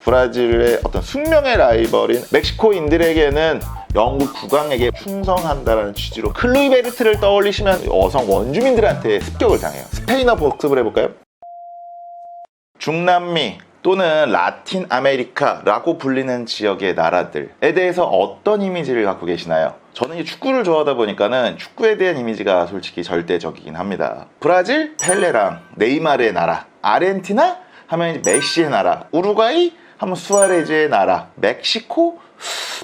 브라질의 어떤 숙명의 라이벌인 멕시코인들에게는 영국 국왕에게 충성한다라는 취지로 클루이베르트를 떠올리시면 여성 원주민들한테 습격을 당해요. 스페인어 복습을 해볼까요? 중남미 또는 라틴 아메리카라고 불리는 지역의 나라들에 대해서 어떤 이미지를 갖고 계시나요? 저는 이 축구를 좋아하다 보니까는 축구에 대한 이미지가 솔직히 절대적이긴 합니다. 브라질, 펠레랑 네이마르의 나라, 아르헨티나 하면 이제 메시의 나라, 우루과이 하면 수아레즈의 나라, 멕시코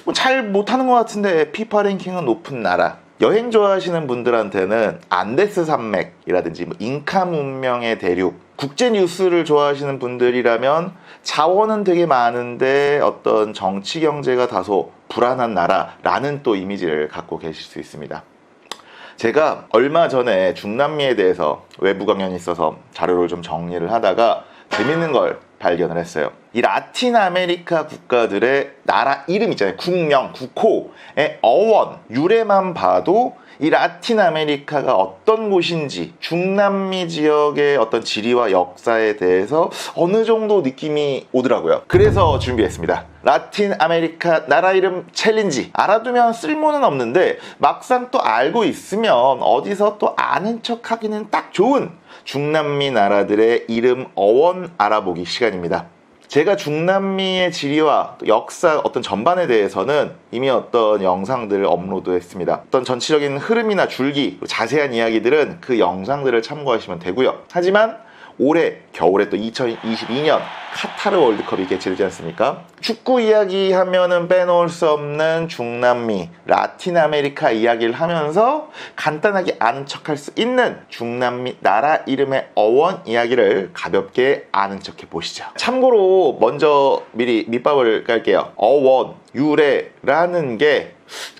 뭐 잘 못하는 것 같은데 피파 랭킹은 높은 나라. 여행 좋아하시는 분들한테는 안데스 산맥이라든지 뭐 잉카 문명의 대륙, 국제 뉴스를 좋아하시는 분들이라면 자원은 되게 많은데 어떤 정치 경제가 다소 불안한 나라라는 또 이미지를 갖고 계실 수 있습니다. 제가 얼마 전에 중남미에 대해서 외부 강연이 있어서 자료를 좀 정리를 하다가 재밌는 걸 발견을 했어요. 이 라틴 아메리카 국가들의 나라 이름 있잖아요. 국명, 국호의 어원, 유래만 봐도 이 라틴 아메리카가 어떤 곳인지 중남미 지역의 어떤 지리와 역사에 대해서 어느 정도 느낌이 오더라고요. 그래서 준비했습니다. 라틴 아메리카 나라 이름 챌린지. 알아두면 쓸모는 없는데 막상 또 알고 있으면 어디서 또 아는 척 하기는 딱 좋은 중남미 나라들의 이름 어원 알아보기 시간입니다. 제가 중남미의 지리와 역사 어떤 전반에 대해서는 이미 어떤 영상들을 업로드했습니다. 어떤 전체적인 흐름이나 줄기, 자세한 이야기들은 그 영상들을 참고하시면 되고요. 하지만 올해 겨울에 또 2022년 카타르 월드컵이 개최되지 않습니까? 축구 이야기 하면은 빼놓을 수 없는 중남미, 라틴 아메리카 이야기를 하면서 간단하게 아는 척할 수 있는 중남미 나라 이름의 어원 이야기를 가볍게 아는 척해 보시죠. 참고로 먼저 미리 밑밥을 깔게요. 어원, 유래라는 게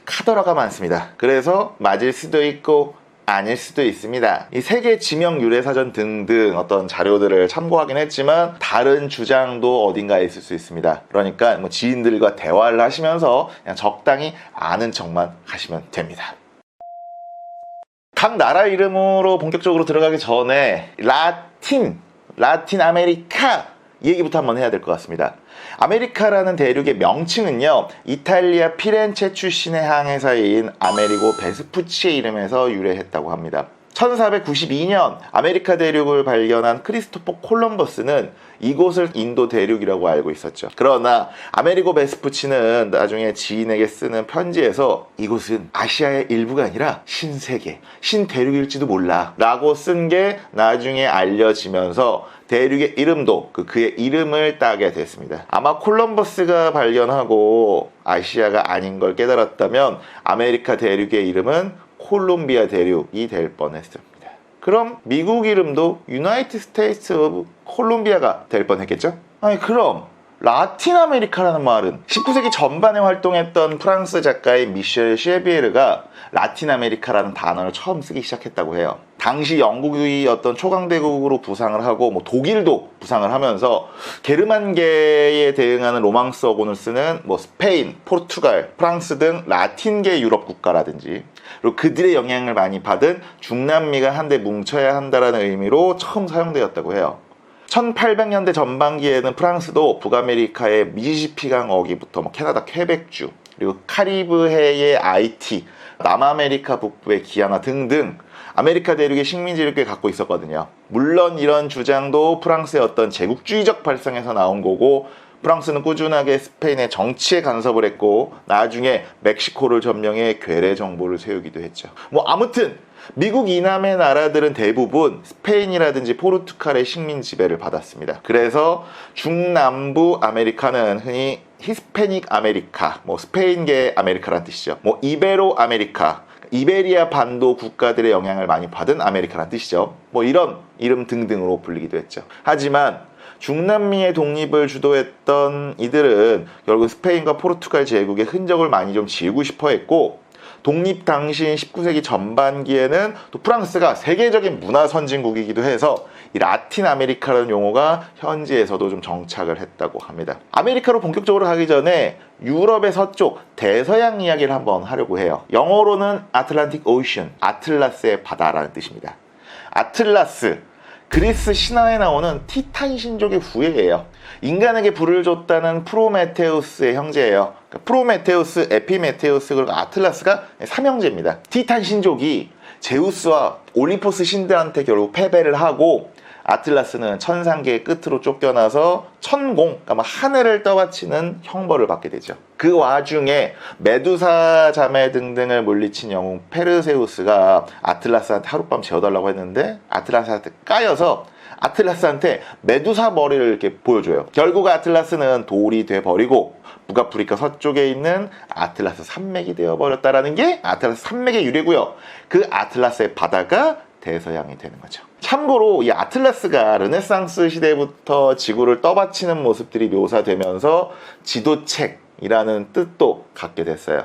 카더라가 많습니다. 그래서 맞을 수도 있고 아닐 수도 있습니다. 이 세계 지명 유래 사전 등등 어떤 자료들을 참고하긴 했지만 다른 주장도 어딘가에 있을 수 있습니다. 그러니까 뭐 지인들과 대화를 하시면서 그냥 적당히 아는 척만 하시면 됩니다. 각 나라 이름으로 본격적으로 들어가기 전에 라틴 아메리카 얘기부터 한번 해야 될 것 같습니다. 아메리카라는 대륙의 명칭은요, 이탈리아 피렌체 출신의 항해사인 아메리고 베스푸치의 이름에서 유래했다고 합니다. 1492년 아메리카 대륙을 발견한 크리스토퍼 콜럼버스는 이곳을 인도 대륙이라고 알고 있었죠. 그러나 아메리고 베스푸치는 나중에 지인에게 쓰는 편지에서 이곳은 아시아의 일부가 아니라 신세계, 신대륙일지도 몰라 라고 쓴 게 나중에 알려지면서 대륙의 이름도 그의 이름을 따게 됐습니다. 아마 콜럼버스가 발견하고 아시아가 아닌 걸 깨달았다면 아메리카 대륙의 이름은 콜롬비아 대륙이 될 뻔했습니다. 그럼 미국 이름도 유나이티드 스테이츠 오브 콜롬비아가 될 뻔했겠죠? 아니 그럼 라틴 아메리카라는 말은 19세기 전반에 활동했던 프랑스 작가인 미셸 쉐비에르가 라틴 아메리카라는 단어를 처음 쓰기 시작했다고 해요. 당시 영국이 어떤 초강대국으로 부상을 하고 뭐 독일도 부상을 하면서 게르만계에 대응하는 로망스 어곤을 쓰는 뭐 스페인, 포르투갈, 프랑스 등 라틴계 유럽 국가라든지 그리고 그들의 영향을 많이 받은 중남미가 한데 뭉쳐야 한다는 의미로 처음 사용되었다고 해요. 1800년대 전반기에는 프랑스도 북아메리카의 미시시피강 어기부터 뭐 캐나다 퀘벡주 그리고 카리브해의 아이티, 남아메리카 북부의 기아나 등등 아메리카 대륙의 식민지를 꽤 갖고 있었거든요. 물론 이런 주장도 프랑스의 어떤 제국주의적 발상에서 나온 거고 프랑스는 꾸준하게 스페인의 정치에 간섭을 했고 나중에 멕시코를 점령해 괴뢰 정부를 세우기도 했죠. 뭐 아무튼 미국 이남의 나라들은 대부분 스페인이라든지 포르투갈의 식민 지배를 받았습니다. 그래서 중남부 아메리카는 흔히 히스패닉 아메리카, 뭐 스페인계 아메리카란 뜻이죠. 뭐 이베로 아메리카, 이베리아 반도 국가들의 영향을 많이 받은 아메리카란 뜻이죠. 뭐 이런 이름 등등으로 불리기도 했죠. 하지만 중남미의 독립을 주도했던 이들은 결국 스페인과 포르투갈 제국의 흔적을 많이 좀 지우고 싶어 했고 독립 당시인 19세기 전반기에는 또 프랑스가 세계적인 문화 선진국이기도 해서 이 라틴 아메리카라는 용어가 현지에서도 좀 정착을 했다고 합니다. 아메리카로 본격적으로 가기 전에 유럽의 서쪽 대서양 이야기를 한번 하려고 해요. 영어로는 아틀란틱 오션, 아틀라스의 바다라는 뜻입니다. 아틀라스, 그리스 신화에 나오는 티탄 신족의 후예예요. 인간에게 불을 줬다는 프로메테우스의 형제예요. 프로메테우스, 에피메테우스, 그리고 아틀라스가 삼형제입니다. 티탄 신족이 제우스와 올림포스 신들한테 결국 패배를 하고, 아틀라스는 천상계의 끝으로 쫓겨나서 천공, 그러니까 하늘을 떠받치는 형벌을 받게 되죠. 그 와중에 메두사 자매 등등을 물리친 영웅 페르세우스가 아틀라스한테 하룻밤 재워달라고 했는데, 아틀라스한테 까여서 아틀라스한테 메두사 머리를 이렇게 보여줘요. 결국 아틀라스는 돌이 돼버리고 북아프리카 서쪽에 있는 아틀라스 산맥이 되어버렸다라는 게 아틀라스 산맥의 유래고요. 그 아틀라스의 바다가 대서양이 되는 거죠. 참고로 이 아틀라스가 르네상스 시대부터 지구를 떠받치는 모습들이 묘사되면서 지도책이라는 뜻도 갖게 됐어요.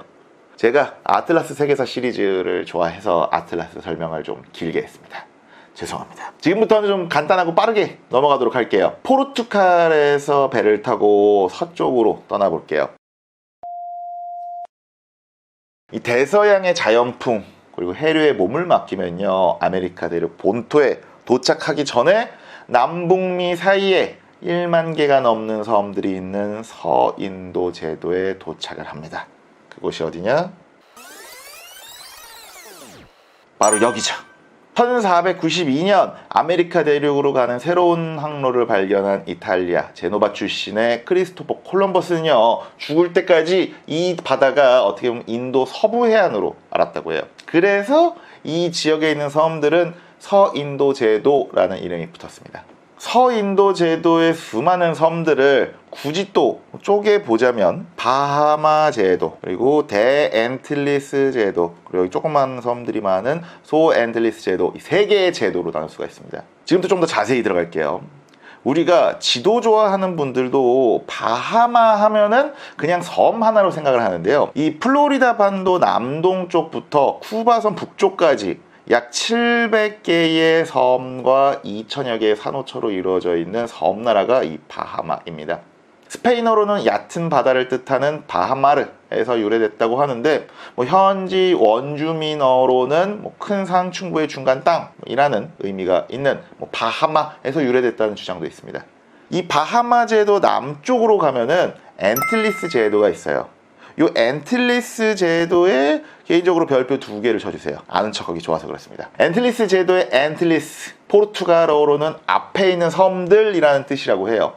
제가 아틀라스 세계사 시리즈를 좋아해서 아틀라스 설명을 좀 길게 했습니다. 죄송합니다. 지금부터는 좀 간단하고 빠르게 넘어가도록 할게요. 포르투갈에서 배를 타고 서쪽으로 떠나볼게요. 이 대서양의 자연풍 그리고 해류에 몸을 맡기면요, 아메리카 대륙 본토에 도착하기 전에 남북미 사이에 1만 개가 넘는 섬들이 있는 서인도 제도에 도착을 합니다. 그곳이 어디냐? 바로 여기죠. 1492년 아메리카 대륙으로 가는 새로운 항로를 발견한 이탈리아 제노바 출신의 크리스토퍼 콜럼버스는요, 죽을 때까지 이 바다가 어떻게 보면 인도 서부 해안으로 알았다고 해요. 그래서 이 지역에 있는 섬들은 서인도 제도라는 이름이 붙었습니다. 서인도 제도의 수많은 섬들을 굳이 또 쪼개보자면 바하마 제도, 그리고 대앤틀리스 제도, 그리고 조그만 섬들이 많은 소앤틀리스 제도, 이 세 개의 제도로 나눌 수가 있습니다. 지금부터 좀 더 자세히 들어갈게요. 우리가 지도 좋아하는 분들도 바하마 하면은 그냥 섬 하나로 생각을 하는데요, 이 플로리다 반도 남동쪽부터 쿠바섬 북쪽까지 약 700개의 섬과 2000여 개의 산호초로 이루어져 있는 섬나라가 이 바하마입니다. 스페인어로는 얕은 바다를 뜻하는 바하마르에서 유래됐다고 하는데, 현지 원주민어로는 큰 상층부의 중간 땅이라는 의미가 있는 바하마에서 유래됐다는 주장도 있습니다. 이 바하마 제도 남쪽으로 가면은 앤틀리스 제도가 있어요. 이 앤틀리스 제도에 개인적으로 별표 2개를 쳐주세요. 아는 척하기 좋아서 그렇습니다. 앤틀리스 제도의 앤틀리스, 포르투갈어로는 앞에 있는 섬들이라는 뜻이라고 해요.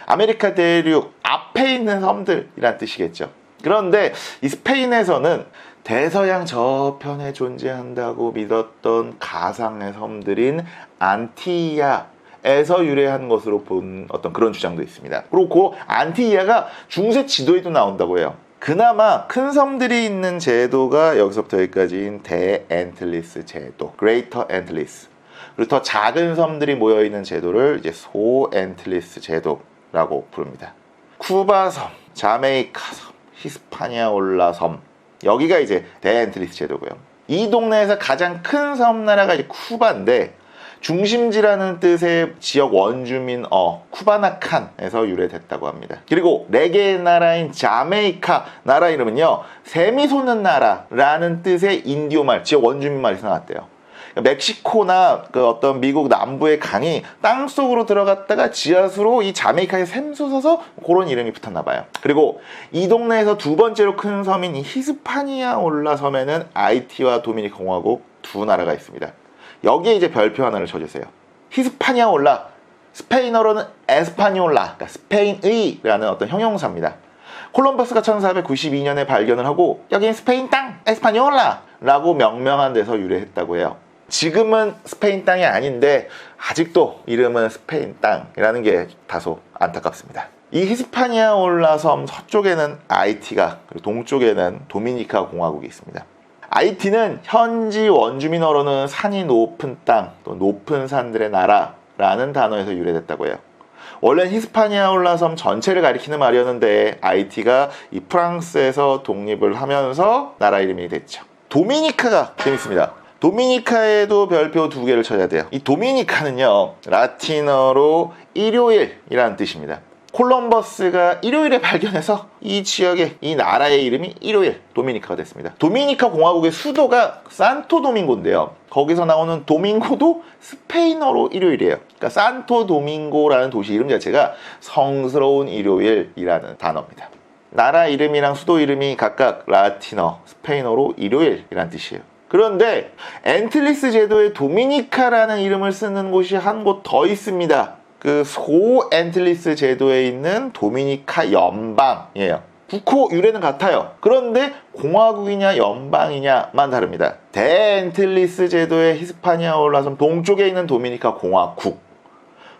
아메리카 대륙 앞에 있는 섬들이라는 뜻이겠죠. 그런데 이 스페인에서는 대서양 저편에 존재한다고 믿었던 가상의 섬들인 안티아에서 유래한 것으로 본 어떤 그런 주장도 있습니다. 그리고 그 안티아가 중세 지도에도 나온다고 해요. 그나마 큰 섬들이 있는 제도가 여기서부터 여기까지인 대앤틀리스 제도, 그레이터 앤틀리스. 그리고 더 작은 섬들이 모여있는 제도를 이제 소앤틀리스 제도라고 부릅니다. 쿠바섬, 자메이카섬, 히스파니아올라 섬, 여기가 이제 대앤틀리스 제도고요. 이 동네에서 가장 큰 섬나라가 이제 쿠바인데, 중심지라는 뜻의 지역 원주민어 쿠바나칸에서 유래됐다고 합니다. 그리고 4개의 나라인 자메이카 나라 이름은요, 샘이 솟는 나라라는 뜻의 인디오 말, 지역 원주민 말에서 나왔대요. 멕시코나 그 어떤 미국 남부의 강이 땅속으로 들어갔다가 지하수로 이 자메이카에 샘솟아서 그런 이름이 붙었나 봐요. 그리고 이 동네에서 두 번째로 큰 섬인 이 히스파니아올라 섬에는 아이티와 도미니카 공화국 두 나라가 있습니다. 여기에 이제 별표 하나를 쳐주세요. 히스파니아올라, 스페인어로는 에스파니올라, 그러니까 스페인의라는 어떤 형용사입니다. 콜럼버스가 1492년에 발견을 하고 여긴 스페인 땅, 에스파니올라라고 명명한 데서 유래했다고 해요. 지금은 스페인 땅이 아닌데 아직도 이름은 스페인 땅이라는 게 다소 안타깝습니다. 이 히스파니아올라 섬 서쪽에는 아이티가, 그리고 동쪽에는 도미니카 공화국이 있습니다. 아이티는 현지 원주민어로는 산이 높은 땅, 또 높은 산들의 나라라는 단어에서 유래됐다고 해요. 원래는 히스파니아올라 섬 전체를 가리키는 말이었는데 아이티가 이 프랑스에서 독립을 하면서 나라 이름이 됐죠. 도미니카가 재밌습니다. 도미니카에도 별표 2개를 쳐야 돼요. 이 도미니카는요, 라틴어로 일요일이라는 뜻입니다. 콜럼버스가 일요일에 발견해서 이 지역의 이 나라의 이름이 일요일, 도미니카가 됐습니다. 도미니카 공화국의 수도가 산토도밍고인데요, 거기서 나오는 도밍고도 스페인어로 일요일이에요. 그러니까 산토 도밍고라는 도시 이름 자체가 성스러운 일요일이라는 단어입니다. 나라 이름이랑 수도 이름이 각각 라틴어, 스페인어로 일요일이란 뜻이에요. 그런데 엔틸리스 제도의 도미니카라는 이름을 쓰는 곳이 한 곳 더 있습니다. 그 소 엔틸리스 제도에 있는 도미니카 연방이에요. 국호 유래는 같아요. 그런데 공화국이냐 연방이냐만 다릅니다. 대엔틸리스 제도의 히스파니아 올라섬 동쪽에 있는 도미니카 공화국,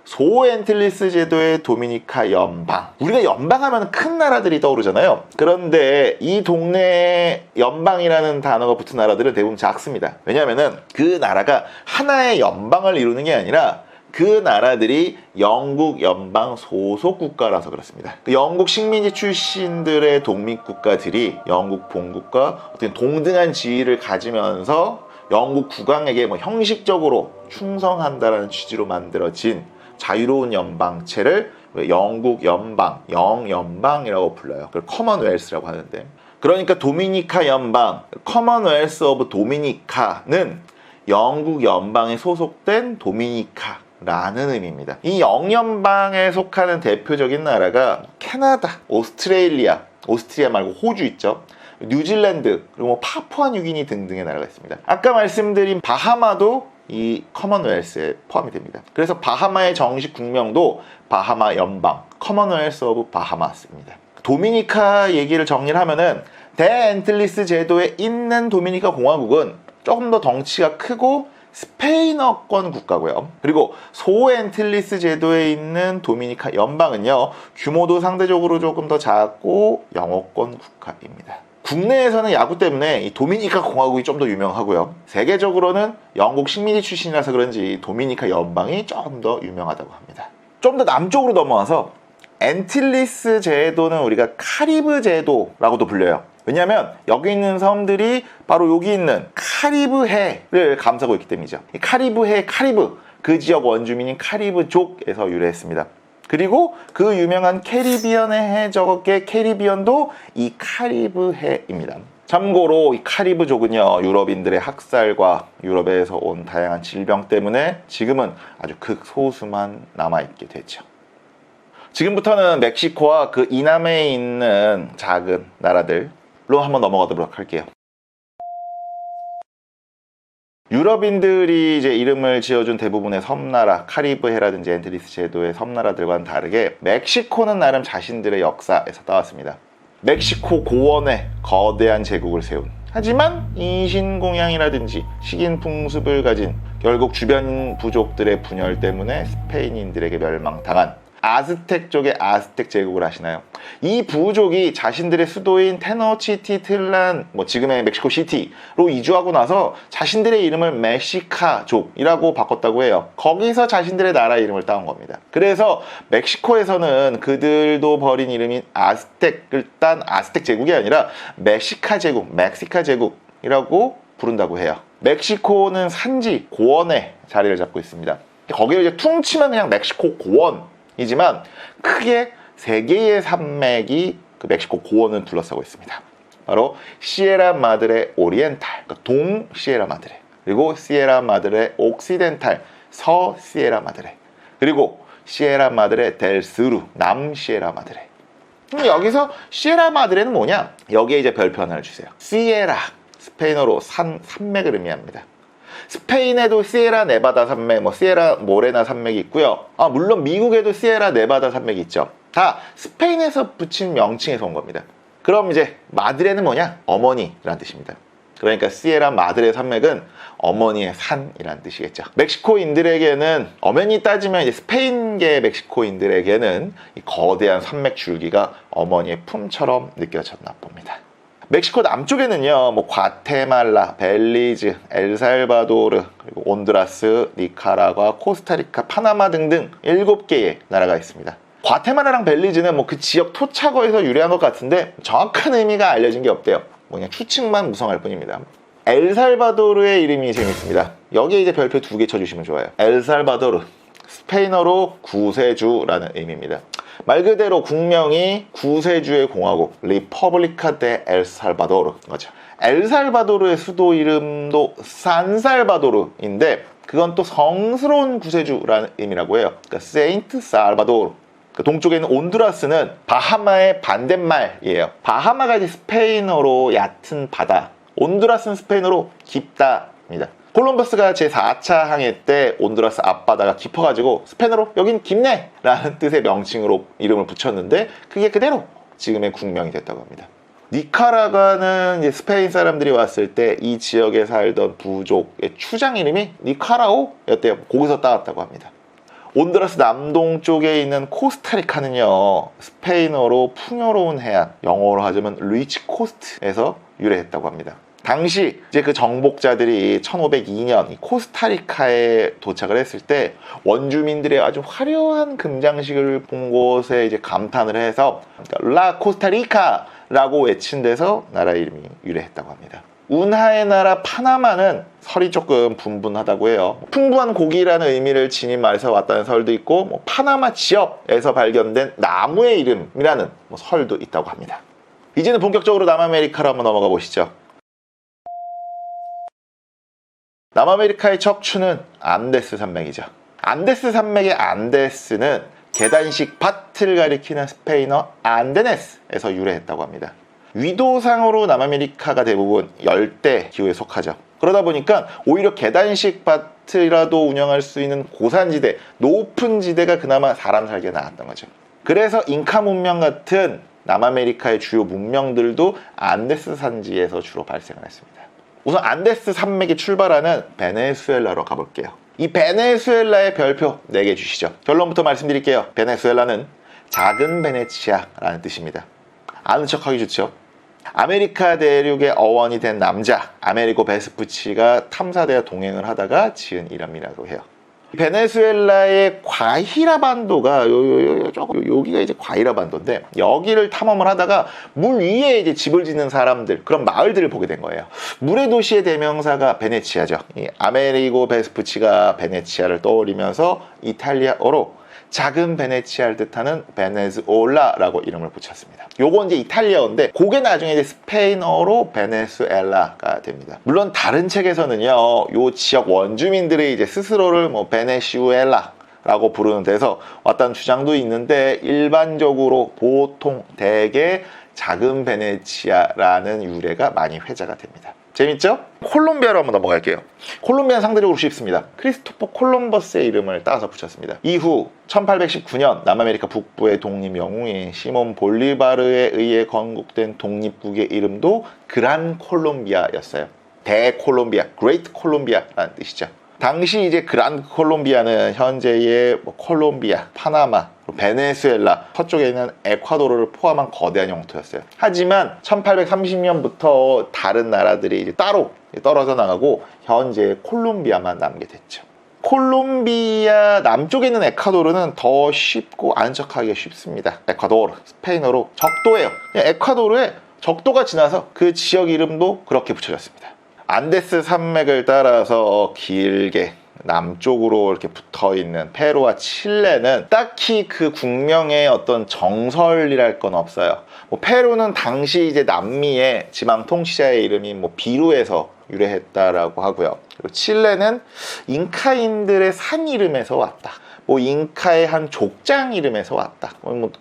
소엔틸리스 제도의 도미니카 연방. 우리가 연방하면 큰 나라들이 떠오르잖아요. 그런데 이 동네에 연방이라는 단어가 붙은 나라들은 대부분 작습니다. 왜냐하면 그 나라가 하나의 연방을 이루는 게 아니라 그 나라들이 영국 연방 소속 국가라서 그렇습니다. 그 영국 식민지 출신들의 독립국가들이 영국 본국과 어떤 동등한 지위를 가지면서 영국 국왕에게 뭐 형식적으로 충성한다라는 취지로 만들어진 자유로운 연방체를 영국 연방, 영연방이라고 불러요. 그걸 커먼웰스라고 하는데, 그러니까 도미니카 연방, 커먼웰스 오브 도미니카는 영국 연방에 소속된 도미니카라는 의미입니다. 이 영연방에 속하는 대표적인 나라가 캐나다, 오스트레일리아 말고 호주 있죠. 뉴질랜드, 그리고 뭐 파푸아뉴기니 등등의 나라가 있습니다. 아까 말씀드린 바하마도 이 커먼웰스에 포함이 됩니다. 그래서 바하마의 정식 국명도 바하마 연방, 커먼웰스 오브 바하마스입니다. 도미니카 얘기를 정리를 하면은 대엔틸리스 제도에 있는 도미니카 공화국은 조금 더 덩치가 크고 스페인어권 국가고요. 그리고 소엔틸리스 제도에 있는 도미니카 연방은요, 규모도 상대적으로 조금 더 작고 영어권 국가입니다. 국내에서는 야구 때문에 이 도미니카 공화국이 좀 더 유명하고요. 세계적으로는 영국 식민지 출신이라서 그런지 도미니카 연방이 좀 더 유명하다고 합니다. 좀 더 남쪽으로 넘어와서 엔틸리스 제도는 우리가 카리브 제도라고도 불려요. 왜냐하면 여기 있는 섬들이 바로 여기 있는 카리브해를 감싸고 있기 때문이죠. 이 카리브해, 카리브, 그 지역 원주민인 카리브족에서 유래했습니다. 그리고 그 유명한 캐리비언의 해, 저게 캐리비언도 이 카리브해입니다. 참고로 이 카리브족은요, 유럽인들의 학살과 유럽에서 온 다양한 질병 때문에 지금은 아주 극소수만 남아있게 됐죠. 지금부터는 멕시코와 그 이남에 있는 작은 나라들로 한번 넘어가도록 할게요. 유럽인들이 이제 이름을 지어준 대부분의 섬나라, 카리브해라든지 엔틸리스 제도의 섬나라들과는 다르게 멕시코는 나름 자신들의 역사에서 따왔습니다. 멕시코 고원에 거대한 제국을 세운, 하지만 인신공양이라든지 식인풍습을 가진, 결국 주변 부족들의 분열 때문에 스페인인들에게 멸망당한 아스텍 쪽의 아스텍 제국을 아시나요? 이 부족이 자신들의 수도인 테노치티틀란, 지금의 멕시코 시티로 이주하고 나서 자신들의 이름을 멕시카족이라고 바꿨다고 해요. 거기서 자신들의 나라 이름을 따온 겁니다. 그래서 멕시코에서는 그들도 버린 이름인 아스텍을 딴 아스텍 제국이 아니라 멕시카 제국이라고 부른다고 해요. 멕시코는 산지 고원에 자리를 잡고 있습니다. 거기를 이제 퉁치면 그냥 멕시코 고원 이지만 크게 세 개의 산맥이 그 멕시코 고원을 둘러싸고 있습니다. 바로 시에라 마드레 오리엔탈, 그러니까 동 시에라 마드레, 그리고 시에라 마드레 옥시덴탈, 서 시에라 마드레, 그리고 시에라 마드레 델 스루, 남 시에라 마드레. 여기서 시에라 마드레는 뭐냐? 여기에 이제 별표 하나를 주세요. 시에라, 스페인어로 산맥을 의미합니다. 스페인에도 시에라 네바다 산맥, 시에라 모레나 산맥이 있고요. 물론 미국에도 시에라 네바다 산맥이 있죠. 다 스페인에서 붙인 명칭에서 온 겁니다. 그럼 이제 마드레는 뭐냐? 어머니라는 뜻입니다. 그러니까 시에라 마드레 산맥은 어머니의 산이라는 뜻이겠죠. 멕시코인들에게는 엄연히 따지면 이제 스페인계 멕시코인들에게는 이 거대한 산맥 줄기가 어머니의 품처럼 느껴졌나 봅니다. 멕시코 남쪽에는요, 과테말라, 벨리즈, 엘살바도르, 그리고 온두라스, 니카라과, 코스타리카, 파나마 등등 7개의 나라가 있습니다. 과테말라랑 벨리즈는 그 지역 토착어에서 유래한 것 같은데 정확한 의미가 알려진 게 없대요. 그냥 추측만 무성할 뿐입니다. 엘살바도르의 이름이 재밌습니다. 여기에 이제 별표 2개 쳐주시면 좋아요. 엘살바도르, 스페인어로 구세주라는 의미입니다. 말 그대로 국명이 구세주의 공화국, 리퍼블리카 데 엘살바도르 거죠. 엘살바도르의 수도 이름도 산살바도르인데 그건 또 성스러운 구세주라는 의미라고 해요. 그러니까 세인트 살바도르. 동쪽에 있는 온두라스는 바하마의 반대말이에요. 바하마가 이제 스페인어로 얕은 바다, 온두라스는 스페인어로 깊다입니다. 콜럼버스가 제4차 항해 때 온두라스 앞바다가 깊어가지고 스페인어로 여긴 깊네 라는 뜻의 명칭으로 이름을 붙였는데 그게 그대로 지금의 국명이 됐다고 합니다. 니카라과는 이제 스페인 사람들이 왔을 때 이 지역에 살던 부족의 추장 이름이 니카라오였대요. 거기서 따왔다고 합니다. 온두라스 남동쪽에 있는 코스타리카는요, 스페인어로 풍요로운 해안, 영어로 하자면 리치 코스트에서 유래했다고 합니다. 당시 이제 그 정복자들이 1502년 이 코스타리카에 도착을 했을 때 원주민들의 아주 화려한 금장식을 본 곳에 이제 감탄을 해서 라 코스타리카라고 외친 데서 나라 이름이 유래했다고 합니다. 운하의 나라 파나마는 설이 조금 분분하다고 해요. 풍부한 고기라는 의미를 지닌 말에서 왔다는 설도 있고 파나마 지역에서 발견된 나무의 이름이라는 설도 있다고 합니다. 이제는 본격적으로 남아메리카로 한번 넘어가 보시죠. 남아메리카의 척추는 안데스 산맥이죠. 안데스 산맥의 안데스는 계단식 밭을 가리키는 스페인어 안데네스에서 유래했다고 합니다. 위도상으로 남아메리카가 대부분 열대 기후에 속하죠. 그러다 보니까 오히려 계단식 밭이라도 운영할 수 있는 고산지대, 높은 지대가 그나마 사람 살기에 나았던 거죠. 그래서 잉카 문명 같은 남아메리카의 주요 문명들도 안데스 산지에서 주로 발생을 했습니다. 우선 안데스 산맥이 출발하는 베네수엘라로 가볼게요. 이 베네수엘라의 별표 4개 주시죠. 결론부터 말씀드릴게요. 베네수엘라는 작은 베네치아라는 뜻입니다. 아는 척하기 좋죠. 아메리카 대륙의 어원이 된 남자 아메리고 베스푸치가 탐사대와 동행을 하다가 지은 이름이라고 해요. 베네수엘라의 과히라 반도가 여기가 이제 과히라 반도인데 여기를 탐험을 하다가 물 위에 이제 집을 짓는 사람들, 그런 마을들을 보게 된 거예요. 물의 도시의 대명사가 베네치아죠. 이 아메리고 베스푸치가 베네치아를 떠올리면서 이탈리아어로 작은 베네치아를 뜻하는 베네수엘라라고 이름을 붙였습니다. 요건 이제 이탈리아어인데 그게 나중에 이제 스페인어로 베네수엘라가 됩니다. 물론 다른 책에서는요, 요 지역 원주민들이 이제 스스로를 베네수엘라라고 부르는 데서 왔다는 주장도 있는데 일반적으로 보통 대개 작은 베네치아라는 유래가 많이 회자가 됩니다. 재밌죠? 콜롬비아로 한번 넘어갈게요. 콜롬비아는 상대적으로 쉽습니다. 크리스토퍼 콜럼버스의 이름을 따서 붙였습니다. 이후 1819년 남아메리카 북부의 독립 영웅인 시몬 볼리바르에 의해 건국된 독립국의 이름도 그란 콜롬비아였어요. 대콜롬비아, 그레이트 콜롬비아라는 뜻이죠. 당시 이제 그란 콜롬비아는 현재의 콜롬비아, 파나마, 베네수엘라, 서쪽에 있는 에콰도르를 포함한 거대한 영토였어요. 하지만 1830년부터 다른 나라들이 이제 따로 떨어져 나가고 현재 콜롬비아만 남게 됐죠. 콜롬비아 남쪽에 있는 에콰도르는 더 쉽고 안척하기가 쉽습니다. 에콰도르, 스페인어로 적도예요. 에콰도르에 적도가 지나서 그 지역 이름도 그렇게 붙여졌습니다. 안데스 산맥을 따라서 길게 남쪽으로 이렇게 붙어있는 페루와 칠레는 딱히 그 국명의 어떤 정설이랄 건 없어요. 페루는 당시 이제 남미의 지방 통치자의 이름이 비루에서 유래했다라고 하고요. 그리고 칠레는 잉카인들의 산 이름에서 왔다. 잉카의 한 족장 이름에서 왔다.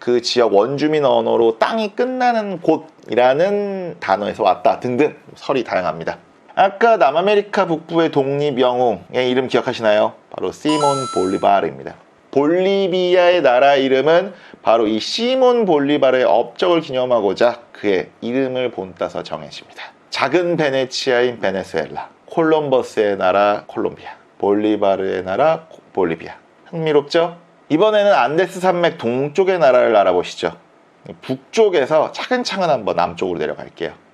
그 지역 원주민 언어로 땅이 끝나는 곳이라는 단어에서 왔다 등등 설이 다양합니다. 아까 남아메리카 북부의 독립 영웅의 이름 기억하시나요? 바로 시몬 볼리바르입니다. 볼리비아의 나라 이름은 바로 이 시몬 볼리바르의 업적을 기념하고자 그의 이름을 본따서 정해집니다. 작은 베네치아인 베네수엘라, 콜럼버스의 나라 콜롬비아, 볼리바르의 나라 볼리비아. 흥미롭죠? 이번에는 안데스 산맥 동쪽의 나라를 알아보시죠. 북쪽에서 차근차근 한번 남쪽으로 내려갈게요.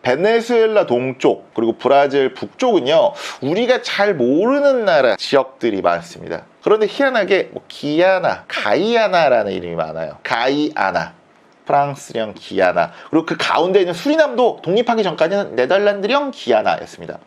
베네수엘라 동쪽 그리고 브라질 북쪽은요, 우리가 잘 모르는 나라 지역들이 많습니다. 그런데 희한하게 기아나, 가이아나라는 이름이 많아요. 가이아나, 프랑스령 기아나, 그리고 그 가운데 있는 수리남도 독립하기 전까지는 네덜란드령 기아나였습니다.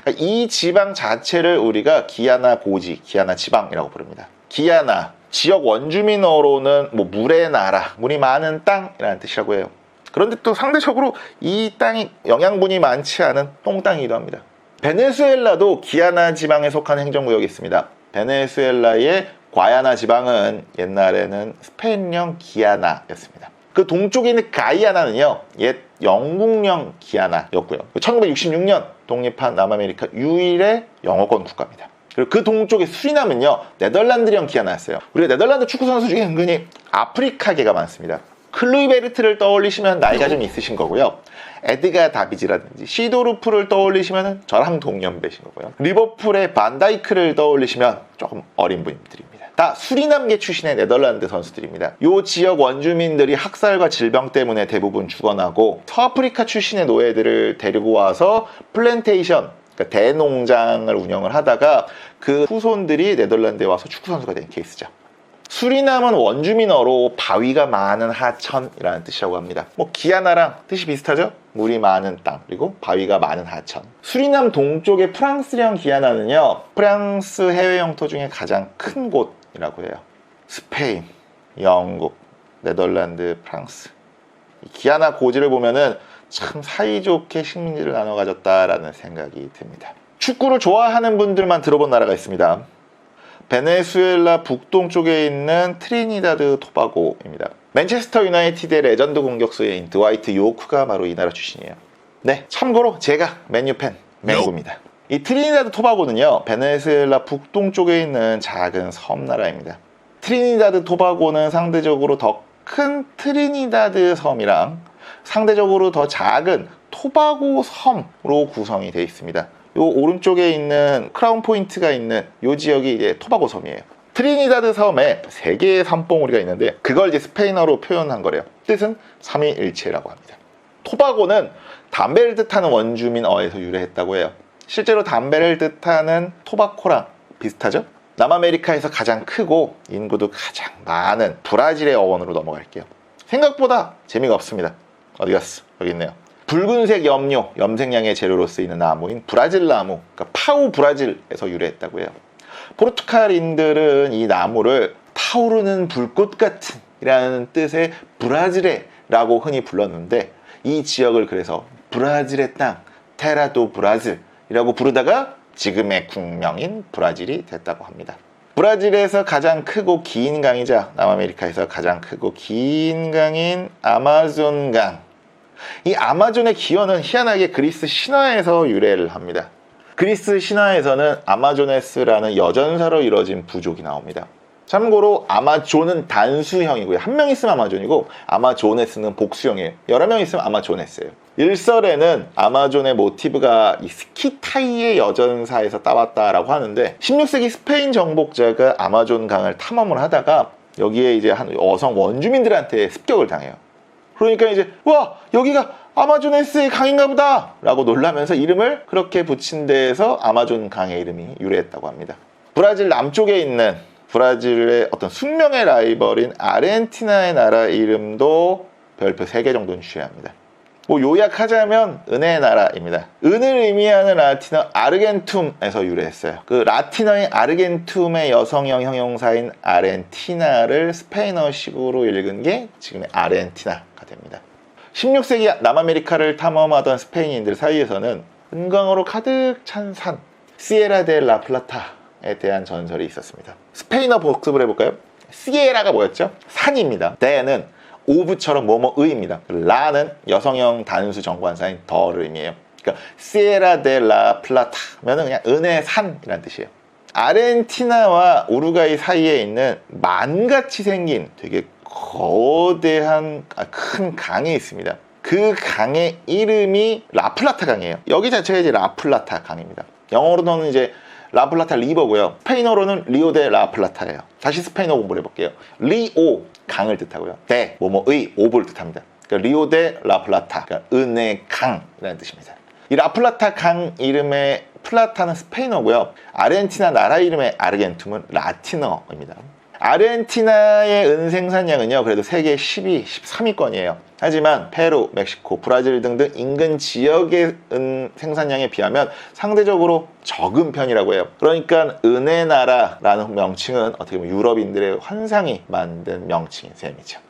그러니까 이 지방 자체를 우리가 기아나 고지, 기아나 지방이라고 부릅니다. 기아나, 지역 원주민어로는 물의 나라, 물이 많은 땅이라는 뜻이라고 해요. 그런데 또 상대적으로 이 땅이 영양분이 많지 않은 똥땅이기도 합니다. 베네수엘라도 기아나 지방에 속한 행정구역이 있습니다. 베네수엘라의 과야나 지방은 옛날에는 스페인령 기아나였습니다. 그 동쪽에 있는 가이아나는요, 옛 영국령 기아나였고요. 1966년 독립한 남아메리카 유일의 영어권 국가입니다. 그리고 그 동쪽의 수리남은요, 네덜란드령 기아나였어요. 우리가 네덜란드 축구 선수 중에 은근히 아프리카계가 많습니다. 클루이베르트를 떠올리시면 나이가 좀 있으신 거고요. 에드가 다비지라든지 시도르프를 떠올리시면 저랑 동년배신 거고요. 리버풀의 반다이크를 떠올리시면 조금 어린 분들입니다. 다 수리남계 출신의 네덜란드 선수들입니다. 이 지역 원주민들이 학살과 질병 때문에 대부분 죽어나고 서아프리카 출신의 노예들을 데리고 와서 플랜테이션, 그러니까 대농장을 운영을 하다가 그 후손들이 네덜란드에 와서 축구 선수가 된 케이스죠. 수리남은 원주민어로 바위가 많은 하천이라는 뜻이라고 합니다. 기아나랑 뜻이 비슷하죠? 물이 많은 땅, 그리고 바위가 많은 하천. 수리남 동쪽의 프랑스령 기아나는요, 프랑스 해외 영토 중에 가장 큰 곳이라고 해요. 스페인, 영국, 네덜란드, 프랑스. 기아나 고지를 보면은 참 사이좋게 식민지를 나눠 가졌다라는 생각이 듭니다. 축구를 좋아하는 분들만 들어본 나라가 있습니다. 베네수엘라 북동쪽에 있는 트리니다드 토바고입니다. 맨체스터 유나이티드의 레전드 공격수인 드와이트 요크가 바로 이 나라 출신이에요. 네, 참고로 제가 맨유 팬, 맨유입니다. 이 트리니다드 토바고는요, 베네수엘라 북동쪽에 있는 작은 섬나라입니다. 트리니다드 토바고는 상대적으로 더 큰 트리니다드 섬이랑 상대적으로 더 작은 토바고 섬으로 구성이 되어 있습니다. 요 오른쪽에 있는 크라운 포인트가 있는 요 지역이 이제 토바고 섬이에요. 트리니다드 섬에 3개의 산봉우리가 있는데 그걸 이제 스페인어로 표현한 거래요. 뜻은 삼위일체라고 합니다. 토바고는 담배를 뜻하는 원주민어에서 유래했다고 해요. 실제로 담배를 뜻하는 토바코랑 비슷하죠? 남아메리카에서 가장 크고 인구도 가장 많은 브라질의 어원으로 넘어갈게요. 생각보다 재미가 없습니다. 어디 갔어? 여기 있네요. 붉은색 염료, 염색약의 재료로 쓰이는 나무인 브라질 나무, 그러니까 파우 브라질에서 유래했다고 해요. 포르투갈인들은 이 나무를 타오르는 불꽃 같은 이라는 뜻의 브라질레라고 흔히 불렀는데 이 지역을 그래서 브라질의 땅, 테라도 브라질이라고 부르다가 지금의 국명인 브라질이 됐다고 합니다. 브라질에서 가장 크고 긴 강이자 남아메리카에서 가장 크고 긴 강인 아마존강. 이 아마존의 기원은 희한하게 그리스 신화에서 유래를 합니다. 그리스 신화에서는 아마조네스라는 여전사로 이루어진 부족이 나옵니다. 참고로 아마존은 단수형이고요. 한 명 있으면 아마존이고 아마조네스는 복수형이에요. 여러 명 있으면 아마조네스예요. 일설에는 아마존의 모티브가 이 스키타이의 여전사에서 따왔다라고 하는데 16세기 스페인 정복자가 아마존 강을 탐험을 하다가 여기에 이제 한 여성 원주민들한테 습격을 당해요. 그러니까 이제 와 여기가 아마조네스의 강인가 보다 라고 놀라면서 이름을 그렇게 붙인 데에서 아마존 강의 이름이 유래했다고 합니다. 브라질 남쪽에 있는 브라질의 어떤 숙명의 라이벌인 아르헨티나의 나라 이름도 별표 3개 정도는 주셔야 합니다. 요약하자면 은혜의 나라입니다. 은을 의미하는 라틴어 아르겐툼에서 유래했어요. 그 라틴어인 아르겐툼의 여성형 형용사인 아르헨티나를 스페인어식으로 읽은 게 지금의 아르헨티나가 됩니다. 16세기 남아메리카를 탐험하던 스페인인들 사이에서는 은광으로 가득 찬 산 시에라 데 라 플라타에 대한 전설이 있었습니다. 스페인어 복습을 해볼까요? 시에라가 뭐였죠? 산입니다. 데는 오브처럼 뭐뭐의입니다. 라는 여성형 단수 정관사인 더를 의미해요. 그러니까 시에라 데 라 플라타면은 그냥 은혜의 산이라는 뜻이에요. 아르헨티나와 우루과이 사이에 있는 만같이 생긴 되게 거대한 큰 강이 있습니다. 그 강의 이름이 라플라타 강이에요. 여기 자체가 이제 라플라타 강입니다. 영어로는 이제 라플라타 리버고요. 스페인어로는 리오 데 라플라타예요. 다시 스페인어 공부를 해볼게요. 리오 강을 뜻하고요. 데 뭐뭐의 오브를 뜻합니다. 그러니까 리오 데 라플라타, 그러니까 은의 강이라는 뜻입니다. 이 라플라타 강 이름의 플라타는 스페인어고요. 아르헨티나 나라 이름의 아르겐툼은 라틴어입니다. 아르헨티나의 은 생산량은요 그래도 세계 10위, 13위권이에요. 하지만 페루, 멕시코, 브라질 등등 인근 지역의 은 생산량에 비하면 상대적으로 적은 편이라고 해요. 그러니까 은의 나라라는 명칭은 어떻게 보면 유럽인들의 환상이 만든 명칭인 셈이죠.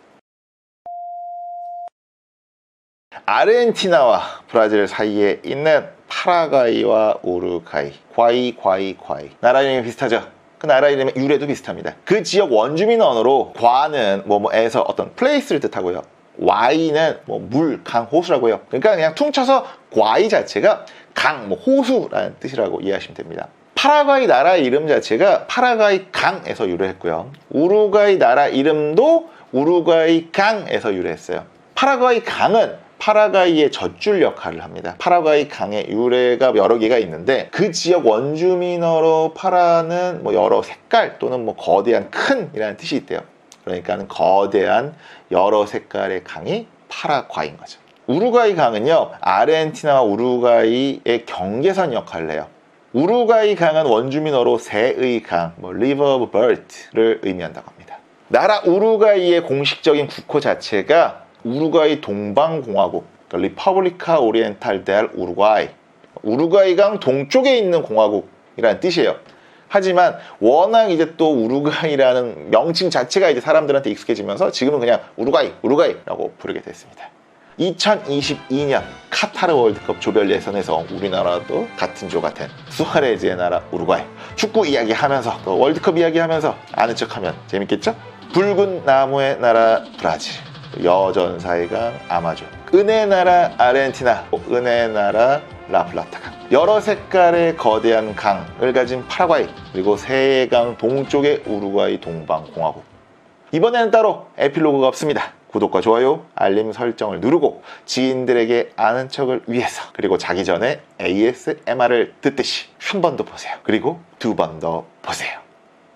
아르헨티나와 브라질 사이에 있는 파라과이와 우루과이, 과이. 나라 이름이 비슷하죠? 그 나라 이름의 유래도 비슷합니다. 그 지역 원주민 언어로 과는 뭐에서 어떤 플레이스를 뜻하고요. 와이는 뭐 물, 강, 호수라고요. 그러니까 그냥 퉁쳐서 과이 자체가 강, 뭐 호수라는 뜻이라고 이해하시면 됩니다. 파라과이 나라 이름 자체가 파라과이 강에서 유래했고요. 우루과이 나라 이름도 우루과이 강에서 유래했어요. 파라과이 강은 파라과이의 젖줄 역할을 합니다. 파라과이 강의 유래가 여러 개가 있는데 그 지역 원주민어로 파라는 뭐 여러 색깔 또는 뭐 거대한 큰이라는 뜻이 있대요. 그러니까는 거대한 여러 색깔의 강이 파라과이인 거죠. 우루과이 강은요, 아르헨티나와 우루과이의 경계선 역할을 해요. 우루과이 강은 원주민어로 새의 강, 뭐 River of Birth를 의미한다고 합니다. 나라 우루과이의 공식적인 국호 자체가 우루과이 동방공화국, 리퍼블리카 오리엔탈 델 우루과이, 우루과이 강 동쪽에 있는 공화국이라는 뜻이에요. 하지만 워낙 이제 또 우루과이라는 명칭 자체가 이제 사람들한테 익숙해지면서 지금은 그냥 우루과이라고 부르게 됐습니다. 2022년 카타르 월드컵 조별 예선에서 우리나라도 같은 조가 된 수아레즈의 나라 우루과이, 축구 이야기하면서 또 월드컵 이야기하면서 아는 척하면 재밌겠죠? 붉은 나무의 나라 브라질, 여전사의 강 아마존, 은혜의 나라 아르헨티나, 은혜의 나라 라플라타 강, 여러 색깔의 거대한 강을 가진 파라과이, 그리고 새의 강 동쪽의 우루과이 동방공화국. 이번에는 따로 에필로그가 없습니다. 구독과 좋아요, 알림 설정을 누르고 지인들에게 아는 척을 위해서, 그리고 자기 전에 ASMR을 듣듯이 한 번 더 보세요. 그리고 두 번 더 보세요.